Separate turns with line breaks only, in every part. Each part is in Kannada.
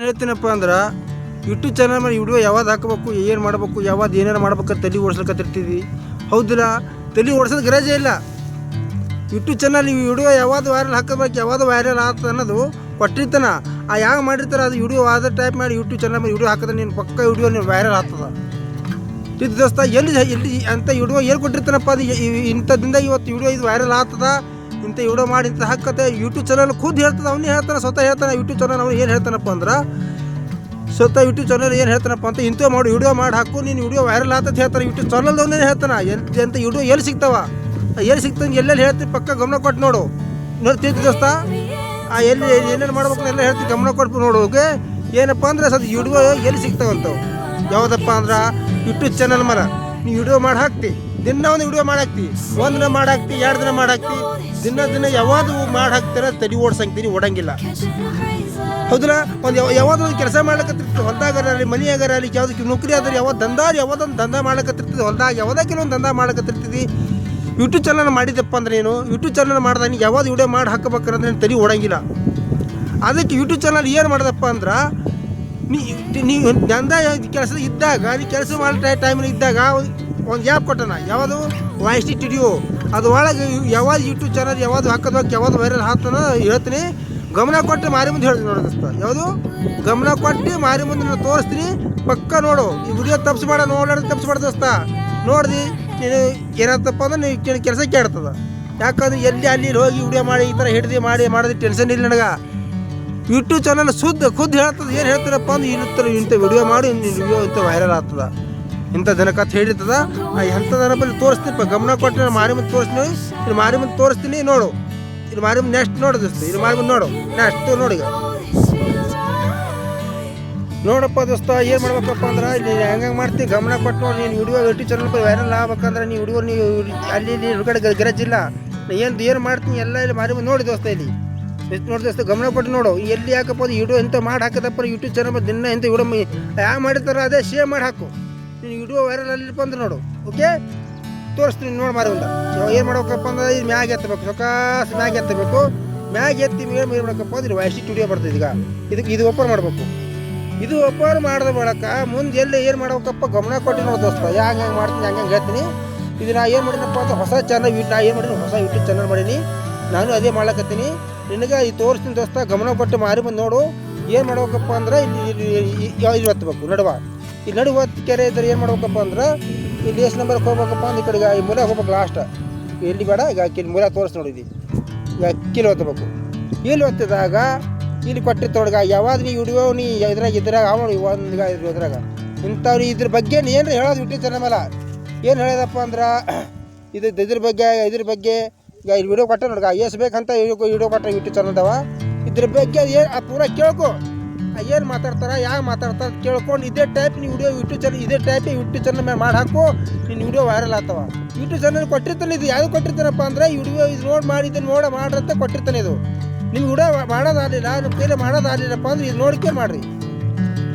ಹೇಳ್ತೀನಪ್ಪ ಅಂದ್ರೆ ಯೂಟ್ಯೂಬ್ ಚಾನಲ್ ಮೇಲೆ ವಿಡಿಯೋ ಯಾವ್ದು ಹಾಕಬೇಕು, ಏನು ಮಾಡಬೇಕು, ಯಾವ್ದು ಏನೇನು ಮಾಡ್ಬೇಕು ತಲೆ ಓಡಿಸ್ಲಿಕ್ಕತ್ತಿರ್ತೀವಿ. ಹೌದಿಲ್ಲ, ತಲೆ ಓಡಿಸೋದು ಗರಜೆ ಇಲ್ಲ. ಯೂಟ್ಯೂಬ್ ಚಾನಲ್ ಈ ವಿಡಿಯೋ ಯಾವ್ದು ವೈರಲ್ ಹಾಕಬೇಕು, ಯಾವ್ದು ವೈರಲ್ ಆಗ್ತದೆ ಅನ್ನೋದು ಕೊಟ್ಟಿರ್ತಾನೆ. ಆ ಯಾವ ಮಾಡಿರ್ತಾರೆ ಅದು ವಿಡಿಯೋ ಆದ ಟೈಪ್ ಮಾಡಿ ಯೂಟ್ಯೂಬ್ ಚಾನಲ್ ಮೇಲೆ ವಿಡಿಯೋ ಹಾಕಿದ್ರೆ ನೀನು ಪಕ್ಕ ವಿಡಿಯೋ ನೀನು ವೈರಲ್ ಆಗ್ತದೆ. ಇದು ದೋಸ್ತ ಎಲ್ಲಿ ಅಂತ ವಿಡಿಯೋ ಏನು ಕೊಟ್ಟಿರ್ತಾನಪ್ಪ, ಅದು ಇಂಥದ್ದಿಂದ ಇವತ್ತು ವಿಡಿಯೋ ಇದು ವೈರಲ್ ಆಗ್ತದ, ಇಂಥ ವಿಡಿಯೋ ಮಾಡಿ ಇಂಥ ಹಾಕತ್ತೆ. ಯೂಟ್ಯೂಬ್ ಚಾನಲ್ ಖುದ್ದು ಹೇಳ್ತದೆ, ಅವನೇ ಹೇಳ್ತಾನೆ, ಸ್ವತಃ ಹೇಳ್ತಾನೆ. ಯೂಟ್ಯೂಬ್ ಚಾನಲ್ ಅವ್ನು ಏನು ಹೇಳ್ತಾನಪ್ಪ ಅಂದ್ರೆ ಸ್ವತಃ ಯೂಟ್ಯೂಬ್ ಚಾನಲ್ ಏನು ಹೇಳ್ತಾನಪ್ಪ ಅಂತ ಇಂಥ ಮಾಡಿ ವಿಡಿಯೋ ಮಾಡಿ ಹಾಕು, ನೀನು ವಿಡಿಯೋ ವೈರಲ್ ಆಗ್ತದೆ ಹೇಳ್ತಾನೆ. ಯೂಟ್ಯೂಬ್ ಚಾನಲ್ದವನೇ ಹೇಳ್ತಾನೆ. ಎಂತ ವಿಡಿಯೋ ಎಲ್ಲಿ ಸಿಗ್ತಾವ, ಎಲ್ಲಿ ಸಿಗ್ತಾನೆ, ಎಲ್ಲೆಲ್ಲಿ ಹೇಳ್ತೀನಿ ಪಕ್ಕ ಗಮನ ಕೊಟ್ಟು ನೋಡು. ನೋಡ್ತಿದ್ದೆ ದೋಸ್ತ, ಎಲ್ಲಿ ಏನೇನು ಮಾಡ್ಬೇಕು ಎಲ್ಲ ಹೇಳ್ತೀನಿ, ಗಮನ ಕೊಟ್ಟು ನೋಡು. ಓಕೆ, ಏನಪ್ಪ ಅಂದ್ರೆ ಸ್ವಲ್ಪ ವಿಡಿಯೋ ಎಲ್ಲಿ ಸಿಗ್ತಾವಂತವು ಯಾವುದಪ್ಪ ಅಂದ್ರೆ ಯೂಟ್ಯೂಬ್ ಚಾನಲ್ ಮೇಲೆ ನೀವು ವಿಡಿಯೋ ಮಾಡಿ ಹಾಕ್ತಿ, ದಿನ ಒಂದು ವಿಡಿಯೋ ಮಾಡಿ ಹಾಕ್ತಿ, ಒಂದು ದಿನ ಮಾಡಿ ಹಾಕ್ತಿ, 2 ದಿನ ಮಾಡಿ ಹಾಕ್ತಿ, ದಿನ ಯಾವುದು ಮಾಡಿ ಹಾಕ್ತೀರ ತಲೆ ಓಡ್ಸಂಗ್ತೀನಿ, ಓಡಂಗಿಲ್ಲ. ಹೌದಿಲ್ಲ, ಒಂದು ಯಾವ್ದೊಂದು ಕೆಲಸ ಮಾಡ್ಲಿಕ್ಕತ್ತಿರ್ತೀವಿ, ಹೊಲ್ದಾಗರಲ್ಲಿ ಮನೆಯಾಗರಲ್ಲಿ ಯಾವುದಕ್ಕೆ ನೌಕರಿ ಆದ್ರೆ ಯಾವ್ದೊಂದು ದಂಧ ಮಾಡ್ಲಿಕ್ಕತ್ತಿರ್ತೀವಿ, ಹೊಲ್ದಾಗ ಯಾವುದೇ ಕೆಲವೊಂದು ದಂಧ ಮಾಡ್ಲಿಕ್ಕತ್ತಿರ್ತೀವಿ. ಯೂಟ್ಯೂಬ್ ಚಾನಲ್ ಮಾಡಿದಪ್ಪ ಅಂದ್ರೆ ನೀನು ಯೂಟ್ಯೂಬ್ ಚಾನಲ್ ಮಾಡ್ದಾಗ ನೀನು ಯಾವ್ದು ವಿಡಿಯೋ ಮಾಡಿ ಹಾಕಬೇಕಂದ್ರೆ ನೀನು ತಲೆ ಓಡಂಗಿಲ್ಲ. ಅದಕ್ಕೆ ಯೂಟ್ಯೂಬ್ ಚಾನಲ್ ಏನು ಮಾಡೋದಪ್ಪ ಅಂದ್ರೆ ನೀವು ದಂಧ ಕೆಲಸ ಇದ್ದಾಗ, ನೀ ಕೆಲಸ ಮಾಡೋ ಟೈಮಲ್ಲಿ ಇದ್ದಾಗ ಒಂದು ಆ್ಯಪ್ ಕೊಟ್ಟಣ, ಯಾವುದು ವಾಯ್ಸ್ ಸ್ಟುಡಿಯೋ. ಅದು ಒಳಗೆ ಯಾವ್ದು ಯೂಟ್ಯೂಬ್ ಚಾನಲ್ ಯಾವ್ದು ಹಾಕೋದಕ್ಕೆ ಯಾವ್ದು ವೈರಲ್ ಹಾಕ್ತಾನೋ ಹೇಳ್ತೀನಿ, ಗಮನ ಕೊಟ್ಟು ಮಾರಿ ಮುಂದೆ ಹೇಳ್ತೀನಿ ನೋಡೋದಸ್ತ. ಯಾವುದು ಗಮನ ಕೊಟ್ಟು ಮಾರಿ ಮುಂದೆ ನಾನು ತೋರಿಸ್ತೀನಿ, ಪಕ್ಕ ನೋಡು. ಈ ವಿಡಿಯೋ ನೋಡೋದು ತಪ್ಪಿಸ್ಬೇಡ ದೋಸ್ತ. ನೋಡ್ದು ನೀನು ಏನಾಗ್ತಪ್ಪ ಅಂದ್ರೆ ನೀವು ಕೆಲಸ ಕೇಳ್ತದೆ. ಯಾಕಂದ್ರೆ ಎಲ್ಲಿ ಅಲ್ಲಿ ಹೋಗಿ ವಿಡಿಯೋ ಮಾಡಿ ಈ ಥರ ಹಿಡ್ದು ಮಾಡೋದು ಟೆನ್ಷನ್ ಇಲ್ಲ ನನಗೆ. ಯೂಟ್ಯೂಬ್ ಚಾನಲ್ ಖುದ್ದು ಹೇಳ್ತದೆ. ಏನು ಹೇಳ್ತಾರಪ್ಪ ಅಂದ್ರೆ ಇಂಥ ವಿಡಿಯೋ ಮಾಡಿ ವಿಡಿಯೋ ಇಂಥ ವೈರಲ್ ಆಗ್ತದೆ, ಇಂಥ ಜನಕತ್ ಹೇಳಿರ್ತದ. ಎಂಥದನ್ನ ಬಲ್ಲಿ ತೋರಿಸ್ತೀನಿ, ಗಮನ ಕೊಟ್ಟು ನಾನು ಮಾರಿ ಮುಂದೆ ತೋರಿಸ್ತೀನಿ. ಇಲ್ಲಿ ಮಾರಿ ಮುಂದೆ ತೋರಿಸ್ತೀನಿ, ನೋಡು. ಇಲ್ಲಿ ಮಾರಿ ಮುಂದೆ ನೆಕ್ಸ್ಟ್ ನೋಡು ದೋಸ್ತ, ಇಲ್ಲಿ ಮಾರಿ ಮುಂದೆ ನೋಡು, ನೆಕ್ಸ್ಟ್ ನೋಡಿಗ ನೋಡಪ್ಪ ದೋಸ್ತ. ಏನು ಮಾಡ್ಬೇಕಪ್ಪ ಅಂದ್ರೆ ಇಲ್ಲಿ ಹೆಂಗೆ ಮಾಡ್ತೀನಿ, ಗಮನ ಕೊಟ್ಟು ನೋಡಿ. ನೀನು ವಿಡಿಯೋ ಯೂಟ್ಯೂಬ್ ಚಾನಲ್ ವೈರಲ್ ಆಗ್ಬೇಕಂದ್ರೆ ನೀವು ವಿಡಿಯೋ ನೀವು ಅಲ್ಲಿ ಹುಡುಗಡೆ ಗರಜಿಲ್ಲ, ಏನು ಮಾಡ್ತೀನಿ ಎಲ್ಲ ಇಲ್ಲಿ ಮಾರಿ ಮುಂದೆ ನೋಡಿ ದೋಸ್ತ. ಇಲ್ಲಿ ಎಷ್ಟು ನೋಡಿ ದೋಸ್ತ, ಗಮನ ಕೊಟ್ಟು ನೋಡು. ಎಲ್ಲಿ ಯಾಕಪ್ಪ ಅದು ವಿಡಿಯೋ ಎಂತ ಮಾಡಿ ಹಾಕದಪ್ಪ ಯೂಟ್ಯೂಬ್ ಚಾನಲ್ ದಿನ ಎಂತ ವಿಡಿಯೋ ಯಾವ ಮಾಡಿರ್ತಾರೋ ಅದೇ ಶೇರ್ ಮಾಡಿ ಹಾಕು. ನೀನು ವಿಡಿಯೋ ವೈರಲ್ ಅಲ್ಲಿ ಬಂದ್ರೆ ನೋಡು. ಓಕೆ, ತೋರಿಸ್ತೀನಿ ನೋಡಿ ಮಾರಿ ಮುಂದೆ. ಏನು ಮಾಡ್ಬೇಕಪ್ಪ ಅಂದ್ರೆ ಇದು ಮ್ಯಾಗ ಎತ್ತಬೇಕು, ಸೊಕಾಸ್ ಮ್ಯಾಗ ಎತ್ತಬೇಕು. ಮ್ಯಾಗ ಎತ್ತಿ ಏನು ಮಾಡ್ಬೇಕಪ್ಪ ಅಂದ್ರೆ ವಾಯ್ಸ್ ಸ್ಟುಡಿಯೋ ಬರ್ತದೆ. ಈಗ ಇದು ಓಪನ್ ಮಾಡಬೇಕು. ಇದು ಓಪನ್ ಮಾಡಿದ ಬಳಕ ಮುಂದೆ ಎಲ್ಲಿ ಏನು ಮಾಡ್ಬೇಕಪ್ಪ ಗಮನ ಕೊಟ್ಟು ನೋಡಿ ದೋಸ್ತ. ಹೆಂಗೆ ಮಾಡ್ತೀನಿ ಹಂಗೆ ಹೇಳ್ತೀನಿ. ಇದು ನಾ ಏನು ಮಾಡಿದಪ್ಪ ಅಂತ ಹೊಸ ಚಾನಲ್ ನಾ ಏನು ಮಾಡೀನಿ, ಹೊಸ ಯೂಟ್ಯೂಬ್ ಚಾನಲ್ ಮಾಡೀನಿ. ನಾನು ಅದೇ ಮಾಡ್ಲಕತ್ತೀನಿ. ನಿನಗೆ ಈ ತೋರಿಸ್ತೀನಿ ದೋಸ್ತ, ಗಮನ ಕೊಟ್ಟು ಮಾರಿ ಬಂದು ನೋಡು. ಏನು ಮಾಡ್ಬೇಕಪ್ಪ ಅಂದ್ರೆ ಇಲ್ಲಿ ಒತ್ತಬೇಕು ನಡುವ. ಈ ನಡುವ ಕೆರೆ ಇದ್ದರೆ ಏನು ಮಾಡ್ಬೇಕಪ್ಪ ಅಂದ್ರೆ ಇಲ್ಲಿ ಎಷ್ಟು ನಂಬರ್ಗೆ ಹೋಗ್ಬೇಕಪ್ಪ ಅಂದ್ರೆ ಈ ಕಡೆಗೆ ಈ ಮೂಲೆ ಹೋಗ್ಬೇಕು ಲಾಸ್ಟ್. ಎಲ್ಲಿ ಬೇಡ, ಈಗ ಇಲ್ಲಿ ಮೂಲೆ ತೋರಿಸಿ ನೋಡಿದ್ವಿ. ಈಗ ಕಿಲ್ ಒತ್ತಬೇಕು. ಇಲ್ಲಿ ಒತ್ತಿದಾಗ ಇಲ್ಲಿ ಕೊಟ್ಟಿರ್ತೊಳಗ ಯಾವಾಗ ನೀ ವಿಡಿಯೋ ನೀ ಇದ್ರಾಗ ಅವನು ಇದ್ರಾಗ ಇಂಥವ್ರು ಇದ್ರ ಬಗ್ಗೆ ಏನು ಹೇಳೋದು ಯೂಟ್ಯೂಬ್ ಚಾನಲ್ ಮೇಲೆ. ಏನು ಹೇಳೋದಪ್ಪ ಅಂದ್ರೆ ಇದ್ರ ಬಗ್ಗೆ ಈಗ ಇಲ್ಲಿ ವಿಡಿಯೋ ಕೊಟ್ಟ ನೋಡ್ಗ ಎಷ್ಟು ಬೇಕಂತ ವಿಡಿಯೋ ಕೊಟ್ಟ ಯೂಟ್ಯೂಬ್ ಚಾನಲ್ದವ. ಇದ್ರ ಬಗ್ಗೆ ಏನು ಪೂರ ಕೇಳ್ಕೊ, ಏನು ಮಾತಾಡ್ತಾರೆ, ಯಾಕೆ ಮಾತಾಡ್ತಾರೆ ಕೇಳ್ಕೊಂಡು ಇದೇ ಟೈಪ್ ನೀವು ವಿಡಿಯೋ ಯೂಟ್ಯೂಬ್ ಚಾನಲ್ ಮೇಲೆ ಮಾಡಿ ಹಾಕು. ನಿನ್ನ ವಿಡಿಯೋ ವೈರಲ್ ಆಗ್ತಾವ. ಯೂಟ್ಯೂಬ್ ಚಾನಲ್ ಕೊಟ್ಟಿರ್ತಾನೆ. ಇದು ಯಾವುದು ಕೊಟ್ಟಿರ್ತಾನಪ್ಪ ಅಂದರೆ ವಿಡಿಯೋ ಇದು ನೋಡಿ ಮಾಡಿದ್ದು ಮಾಡ್ರಂತ ಕೊಟ್ಟಿರ್ತಾನೆ. ಇದು ನಿಮ್ಗೆ ವಿಡಿಯೋ ಮಾಡೋದಾಗಲಿಲ್ಲ, ನಿಮ್ಮ ಕೈಲಿ ಮಾಡೋದಾಗಲಿಲ್ಲಪ್ಪ ಅಂದ್ರೆ ಇದು ನೋಡಿಕೆ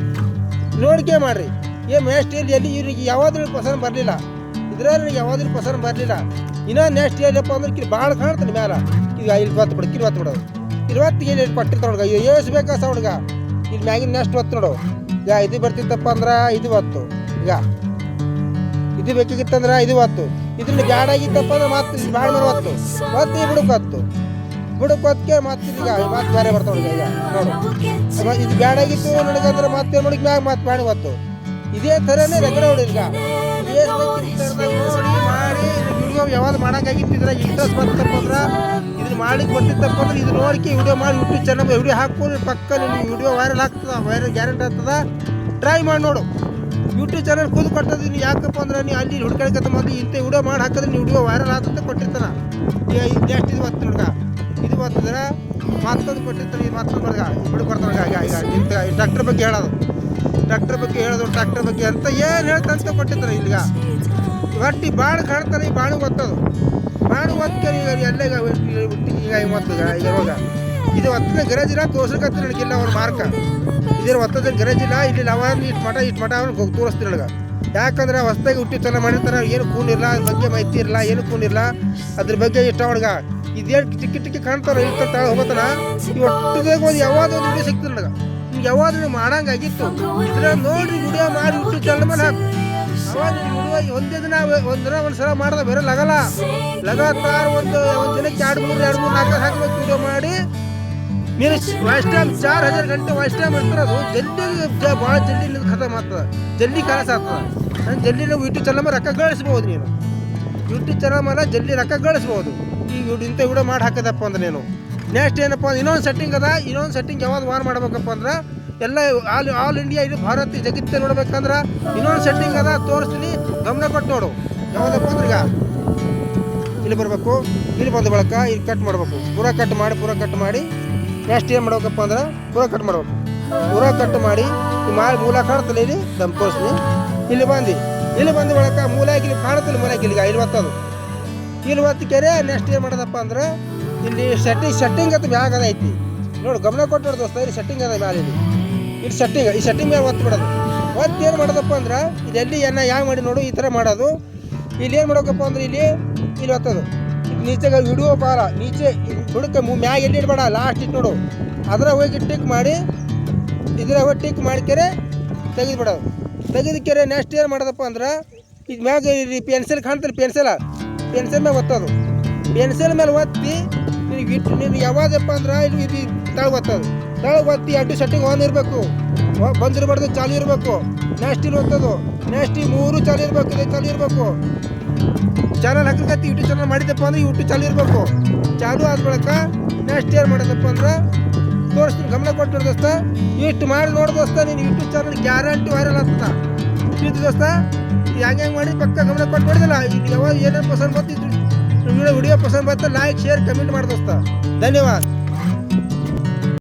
ಮಾಡಿರಿ. ಏನು ನೆಕ್ಸ್ಟ್ ಎಲ್ಲಿ ಇವ್ರಿಗೆ ಯಾವಾದ್ರೂ ಪಸಂದ್ ಬರಲಿಲ್ಲ, ಇದ್ರಲ್ಲಿ ಯಾವಾದ್ರೂ ಪಸಂದ್ ಬರಲಿಲ್ಲ. ಇನ್ನೂ ನೆಕ್ಸ್ಟ್ ಏನಪ್ಪ ಅಂದ್ರೆ ಕಿಲ್ ಭಾಳ ಕಾಣ್ತಾನೆ ಮ್ಯಾಲ. ಈಗ ಇಲ್ಲಿ ಒತ್ತು ಬಿಡೋದು, ಇಲ್ಲಿ ಹೊತ್ತಿಗೆ ಇಲ್ಲಿ ಕೊಟ್ಟಿರ್ತಾನೆ ಹುಡುಗ. ಎಷ್ಟು ಬೇಕಾಸ ಹುಡುಗ ಇಲ್ಲಿ ಮ್ಯಾಗಿನ ನೆಕ್ಸ್ಟ್ ಒತ್ತು ನೋಡು. ಈಗ ಇದು ಬರ್ತಿತ್ತಪ್ಪ ಅಂದ್ರೆ ಇದು ಒತ್ತು. ಈಗ ಇದು ಬೇಕಾಗಿತ್ತಂದ್ರೆ ಇದು ಒತ್ತು. ಇದ್ರಲ್ಲಿ ಬ್ಯಾಡಾಗಿತ್ತಪ್ಪ ಅಂದ್ರೆ ಮತ್ತೆ ಭಾಳ ಮೇಲೆ ಒತ್ತು ಬುಡಕ್ಕೆ ಹೊತ್ತಿಗೆ ಮತ್ತೆ ಈಗ ಮತ್ತೆ ಬೇರೆ ಬರ್ತಾವ ಹುಡುಗ. ಈಗ ನೋಡು, ಇದು ಬ್ಯಾಡಾಗಿತ್ತು ನನಗಂದ್ರೆ ಮತ್ತೆ ನೋಡಿ ಮ್ಯಾಗ ಮತ್ತೆ ಬ್ಯಾಡ ಒತ್ತು. ಇದೇ ಥರನೇ ರೆಗಡೆ ಹೊಡಿ. ಈಗ ನೋಡಿ ಮಾಡಿ ವಿಡಿಯೋ ಯಾವಾಗ ಮಾಡೋಕ್ಕಾಗಿತ್ತು, ಇದ್ರಾಗ ಇಂಟ್ರೆಸ್ಟ್ ಬರ್ತಪ್ಪ ಅಂದ್ರೆ ಇದನ್ನ ಮಾಡಿ ಕೊಟ್ಟಿತ್ತಪ್ಪ ಅಂದ್ರೆ ಇದು ನೋಡಿಕೆ ವಿಡಿಯೋ ಮಾಡಿ ಯೂಟ್ಯೂಬ್ ಚಾನಲ್ ವಿಡಿಯೋ ಹಾಕು. ಪಕ್ಕ ನೀವು ವಿಡಿಯೋ ವೈರಲ್ ಆಗ್ತದೆ, ವೈರಲ್ ಗ್ಯಾರಂಟಿ ಆಗ್ತದೆ. ಟ್ರೈ ಮಾಡಿ ನೋಡು. ಯೂಟ್ಯೂಬ್ ಚಾನಲ್ ಖುದ್ದು ಕೊಟ್ಟದ್ದು ಯಾಕಪ್ಪ ಅಂದ್ರೆ ನೀವು ಅಲ್ಲಿ ಹುಡ್ಕಡ್ಕತ್ತ ಮೊದಲು ಇಂಥ ವಿಡಿಯೋ ಮಾಡಿ ಹಾಕಿದ್ರೆ ನೀವು ವಿಡಿಯೋ ವೈರಲ್ ಆಗ್ತದೆ ಕೊಟ್ಟಿರ್ತಾನೆ. ಈಗ ನೆಕ್ಸ್ಟ್ ಇದು ಒತ್ತು ಹುಡುಗ, ಇದು ಒತ್ತಿದ್ರೆ ಮತ್ತೊಂದು ಕೊಟ್ಟಿರ್ತಾನೆ. ಇದು ಮತ್ತೊಂದು ಬರ್ಗ ಹುಡುಗ ಬರ್ತಾನೆ. ಈಗ ಇಂಥ ಟ್ರ್ಯಾಕ್ಟರ್ ಬಗ್ಗೆ ಹೇಳೋದು ಟ್ರ್ಯಾಕ್ಟರ್ ಬಗ್ಗೆ ಅಂತ ಏನು ಹೇಳ್ತಂತ ಕೊಟ್ಟಿರ್ತಾರೆ. ಇಲ್ಲಿಗ ಒಟ್ಟು ಬಾಣ ಕಾಣ್ತಾರೆ. ಈ ಬಾಣ ಒತ್ತೋದು, ಬಾಣ ಒತ್ತಿಗೆ ಎಲ್ಲ ಈಗ ಒತ್ತದ. ಈಗ ಇವಾಗ ಇದು ಒತ್ತದ ಗರಜಿಲ್ಲ, ತೋರ್ಸಕತ್ತೀನಿ ನನಗಿಲ್ಲ ಅವ್ರ ಮಾರ್ಕ. ಇದ್ರ ಒತ್ತದ ಗರಜಿಲ್ಲ, ಇಲ್ಲಿ ಅವಾಗ ಇಟ್ಟು ಮಠ ಅವ್ನು ತೋರಿಸ್ತೀನಿ ನನಗೆ. ಯಾಕಂದ್ರೆ ಹೊಸದಾಗಿ ಯೂಟ್ಯೂಬ್ ಚಾನಲ್ ಮಾಡಿರ್ತಾರೆ, ಏನು ಕೂನಿರಲ್ಲ, ಅದ್ರ ಬಗ್ಗೆ ಮಾಹಿತಿ ಇರಲ್ಲ, ಏನು ಕೂನಿರಲ್ಲ. ಅದ್ರ ಬಗ್ಗೆ ಇಷ್ಟ ಹುಡುಗ ಇದೇನು ಟಿಕ್ಕಿ ಕಾಣ್ತಾರ ಇರ್ತಾರ ಹೋಗ್ತಾನ. ಈ ಒಟ್ಟದಾಗ ಒಂದು ಯಾವ್ದು ಒಂದು ವಿಡಿಯೋ ಸಿಗ್ತದೆ ನನಗೆ. ನಿನ್ಗೆ ಯಾವಾಗ ನೀವು ಮಾಡಂಗಾಗಿತ್ತು ಇದ್ರ ನೋಡ್ರಿ ವಿಡಿಯೋ ಮಾಡಿ ಯೂಟ್ಯೂಬ್ ಚಾನಲ್ ಮೇಲೆ ಹಾಕು. ಅವಾಗ ವಿಡಿಯೋ ಒಂದೇ ದಿನ ಒಂದು ಸಲ ಮಾಡ್ದೆ ಬೇರೆ ಲಗಾತಾರ ಒಂದು ದಿನಕ್ಕೆ 2-3 4 ಹಾಕಬೇಕು ವಿಡಿಯೋ ಮಾಡಿ. ನೀನು ವಾಯ್ಸ್ ಟೈಮ್ 4000 ಗಂಟೆ ವಾಯ್ಸ್ ಟೈಮ್ ಇರ್ತಾರೆ. ಅದು ಜಲ್ದಿ ಭಾಳ ಜಲ್ದಿ ನಿಂದು ಖತಮ್ ಆಗ್ತದೆ, ಜಲ್ದಿ ಕೆಲಸ ಆಗ್ತದೆ. ಜಲ್ದಿ ನಾವು ಯೂಟ್ಯೂಬ್ ಚಾನಲ್ ಮೇಲೆ ರೊಕ್ಕ ಗಳಿಸ್ಬೋದು. ನೀನು ಯೂಟ್ಯೂಬ್ ಚಾನಲ್ ಮೇಲೆ ಜಲ್ದಿ ರೊಕ್ಕ ಗಳಿಸ್ಬೋದು. ಈ ಇಂಥ ವಿಡಿಯೋ ಮಾಡಿ ಹಾಕದಪ್ಪ ಅಂದ್ರೆ ನೀನು ನೆಕ್ಸ್ಟ್ ಏನಪ್ಪ ಅಂದ್ರೆ ಇನ್ನೊಂದು ಸೆಟ್ಟಿಂಗ್ ಅದ. ಇನ್ನೊಂದು ಸೆಟ್ಟಿಂಗ್ ಯಾವಾಗ ವಾರ್ ಮಾಡ್ಬೇಕಪ್ಪ ಅಂದ್ರೆ ಎಲ್ಲ ಆಲ್ ಇಂಡಿಯಾ ಇದು ಭಾರತ ಜಗತ್ತೇ ನೋಡ್ಬೇಕಂದ್ರೆ ಇನ್ನೊಂದು ಸೆಟ್ಟಿಂಗ್ ಅದ, ತೋರಿಸ್ತೀನಿ, ಗಮನ ಕೊಟ್ಟು ನೋಡು. ಯಾವ್ದಪ್ಪ ಅಂದ್ರೆ ಈಗ ಇಲ್ಲಿ ಬರಬೇಕು, ಇಲ್ಲಿ ಬಂದ ಬಳಕ ಇಲ್ಲಿ ಕಟ್ ಮಾಡಬೇಕು. ಪೂರ ಕಟ್ ಮಾಡಿ ನೆಕ್ಸ್ಟ್ ಏನು ಮಾಡ್ಬೇಕಪ್ಪ ಅಂದ್ರೆ ಪೂರ ಕಟ್ ಮಾಡ್ಬೇಕು. ಪೂರ ಕಟ್ ಮಾಡಿ ಈ ಮೂಲ ಕಾಣ್ತಲ್ಲ, ಇಲ್ಲಿ ದಮ್ ತೋರಿಸ್ತೀನಿ. ಇಲ್ಲಿ ಬಂದ ಬಳಕ ಮೂಲ ಇಲ್ಲಿ ಕಾಣುತ್ತಲ್ಲ, ಮೂಲ ಇಲ್ಲಿಗೆ ಇಲ್ಲಿ ಒತ್ತದು. ಇಲ್ಲಿ ಒತ್ತಿ ಕೆರೆ ನೆಕ್ಸ್ಟ್ ಏನು ಮಾಡೋದಪ್ಪ ಅಂದ್ರೆ ಇಲ್ಲಿ ಸೆಟ್ಟಿಂಗ್ ಅಂತ ಮ್ಯಾಗ ಅದ ಐತಿ ನೋಡು, ಗಮನ ಕೊಟ್ಟು ನೋಡಿ ದೋಸ್ತ. ಇಲ್ಲಿ ಸೆಟ್ಟಿಂಗ್ ಅದ ಮ್ಯಾಲೆ, ಇಲ್ಲಿ ಸೆಟ್ಟಿಂಗ್ ಮ್ಯಾಗ ಒತ್ತು ಬಿಡೋದು. ಒತ್ತು ಏನು ಮಾಡೋದಪ್ಪ ಅಂದ್ರೆ ಇದೆಲ್ಲಿ ಯಾವ ಮಾಡಿ ನೋಡು, ಈ ಥರ ಮಾಡೋದು. ಇಲ್ಲಿ ಏನು ಮಾಡ್ಬೇಕಪ್ಪ ಅಂದ್ರೆ ಇಲ್ಲಿ ಒತ್ತದು. ನೀಚೆಗೆ ವಿಡಿಯೋ ಬಾರ ನೀಚೆ ಹುಡುಕ ಮ್ಯಾಗ ಎಲ್ಲಿ ಇಡಬೇಡ, ಲಾಸ್ಟ್ ಇಟ್ಟು ನೋಡು. ಅದರ ಹೋಗಿ ಟಿಕ್ ಮಾಡಿ, ಇದ್ರ ಹೋಗಿ ಟಿಕ್ ಮಾಡಿಕೆರೆ ತೆಗೆದುಬಿಡೋದು. ತೆಗೆದಕೆರೆ ನೆಕ್ಸ್ಟ್ ಏನು ಮಾಡೋದಪ್ಪ ಅಂದ್ರೆ ಇದು ಮ್ಯಾಗ ಇಲ್ಲಿ ಪೆನ್ಸಿಲ್ ಕಾಣ್ತಲ್ಲ, ಪೆನ್ಸಿಲ್ ಮ್ಯಾಗ ಒತ್ತೋದು. ಪೆನ್ಸಿಲ್ ಮೇಲೆ ಒತ್ತಿ ನೀನು ಯಾವಾಗಪ್ಪ ಅಂದ್ರೆ ಇಲ್ಲಿ ತಳಗೆ ಒತ್ತೋದು. ತಳಗೆ ಒತ್ತಿ 2 ಸೆಟ್ಟಿಂಗ್ ಆನ್ ಇರಬೇಕು, ಬಂದಿರಬಾರ್ದು, ಚಾಲು ಇರಬೇಕು. ನೆಕ್ಸ್ಟ್ ಇಲ್ಲಿ ಒತ್ತೋದು. ನೆಕ್ಸ್ಟ್ ಈ 3 ಚಾಲು ಇರಬೇಕು, ಇದು ಚಾಲು ಇರಬೇಕು. ಚಾನಲ್ ಹಾಕಲಿಕ್ಕೆ ಯೂಟ್ಯೂಬ್ ಚಾನಲ್ ಮಾಡಿದಪ್ಪ ಅಂದ್ರೆ ಯೂಟ್ಯೂಬ್ ಚಾಲು ಇರಬೇಕು. ಚಾಲು ಆದ ಬಳಿಕ ನೆಕ್ಸ್ಟ್ ಏನು ಮಾಡೋದಪ್ಪ ಅಂದ್ರೆ ತೋರಿಸ್ತೀನಿ, ಗಮನ ಕೊಟ್ಟು ದೋಸ್ತ. ಇಷ್ಟು ಮಾಡಿ ನೋಡಿ ದೋಸ್ತ, ನೀನು ಯೂಟ್ಯೂಬ್ ಚಾನಲ್ ಗ್ಯಾರಂಟಿ ವೈರಲ್ ಆಗ್ತದ. ಇದು ದೋಸ್ತ ಹೆಂಗೆ ಮಾಡಿ ಪಕ್ಕ ಗಮನ ಕೊಟ್ಟು ನೋಡಿದಲ್ಲ. ಇದು ಯಾವಾಗ ಏನೇನು ಪಸಂದ್ ಬರ್ತಿದ್ರು ವಿಡಿಯೋ ಪಸಂದ್ ಬರ್ತಾ ಲೈಕ್ ಶೇರ್ ಕಮೆಂಟ್ ಮಾಡಿ ದೋಸ್ತ. ಧನ್ಯವಾದ.